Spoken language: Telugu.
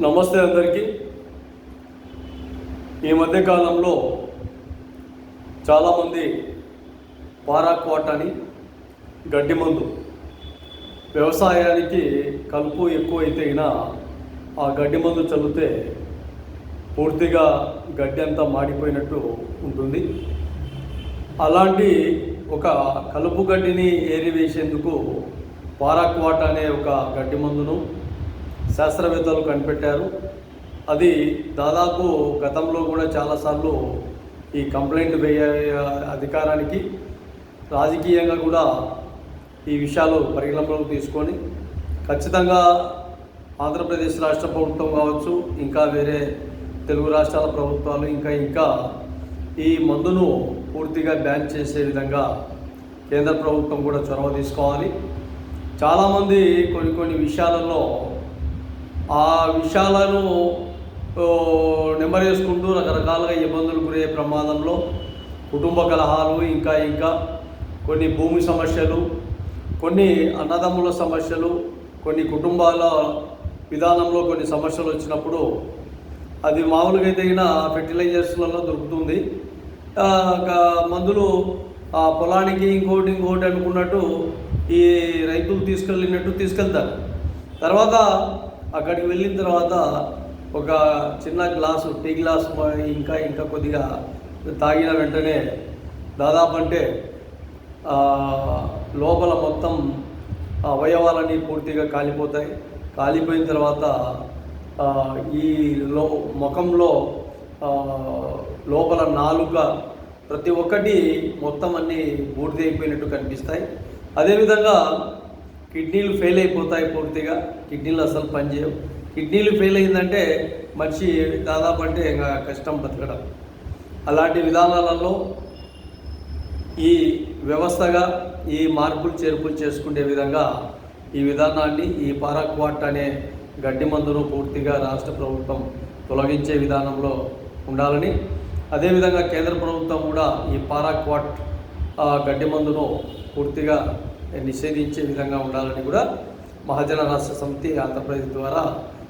నమస్తే అందరికీ. ఈ మధ్యకాలంలో చాలామంది పారాక్వాట్ అని గడ్డి మందు వ్యవసాయానికి కలుపు ఎక్కువైతే అయినా ఆ గడ్డి మందు చల్లితే పూర్తిగా గడ్డి అంతా మాడిపోయినట్టు ఉంటుంది. అలాంటి ఒక కలుపు గడ్డిని ఏరివేసేందుకు పారాక్వాట్ అనే ఒక గడ్డి మందును శాస్త్రవేత్తలు కనిపెట్టారు. అది దాదాపు గతంలో కూడా చాలాసార్లు ఈ కంప్లైంట్ అధికారానికి రాజకీయంగా కూడా ఈ విషయాలు పరిగణలోకి తీసుకొని ఖచ్చితంగా ఆంధ్రప్రదేశ్ రాష్ట్ర ప్రభుత్వం కావచ్చు, ఇంకా వేరే తెలుగు రాష్ట్రాల ప్రభుత్వాలు ఇంకా ఈ మందును పూర్తిగా బ్యాన్ చేసే విధంగా కేంద్ర ప్రభుత్వం కూడా చొరవ తీసుకోవాలి. చాలామంది కొన్ని విషయాలలో ఆ విషయాలను నెంబరేసుకుంటూ రకరకాలుగా ఇబ్బందులు గురయ్యే ప్రమాదంలో కుటుంబ కలహాలు, ఇంకా కొన్ని భూమి సమస్యలు, కొన్ని అన్నదమ్ముల సమస్యలు, కొన్ని కుటుంబాల విధానంలో కొన్ని సమస్యలు వచ్చినప్పుడు అది మామూలుగా అయితే ఫెర్టిలైజర్స్లలో దొరుకుతుంది. మందులు ఆ పొలానికి ఇంకోటి అనుకున్నట్టు ఈ రైతులు తీసుకెళ్తారు. తర్వాత అక్కడికి వెళ్ళిన తర్వాత ఒక చిన్న గ్లాసు టీ గ్లాసు ఇంకా కొద్దిగా తాగిన వెంటనే దాదాపు అంటే లోపల మొత్తం అవయవాలన్నీ పూర్తిగా కాలిపోతాయి. కాలిపోయిన తర్వాత ఈ ముఖంలో లోపల నాలుక ప్రతి ఒక్కటి మొత్తం అన్నీ బూడిదైపోయినట్టు కనిపిస్తాయి. అదేవిధంగా కిడ్నీలు ఫెయిల్ అయిపోతాయి. పూర్తిగా కిడ్నీలు అసలు పనిచేయవు. కిడ్నీలు ఫెయిల్ అయిందంటే మనిషి దాదాపు అంటే ఇంకా కష్టం బతకడం. అలాంటి విధానాలలో ఈ వ్యవస్థగా ఈ మార్పులు చేర్పులు చేసుకునే విధంగా ఈ విధానాన్ని, ఈ పారాక్వాట్ అనే గడ్డి మందును పూర్తిగా రాష్ట్ర ప్రభుత్వం తొలగించే విధానంలో ఉండాలని, అదేవిధంగా కేంద్ర ప్రభుత్వం కూడా ఈ పారాక్వాట్ గడ్డి మందును పూర్తిగా నిషేధించే విధంగా ఉండాలని కూడా మహాజన రాష్ట్ర సమితి ఆంధ్రప్రదేశ్ ద్వారా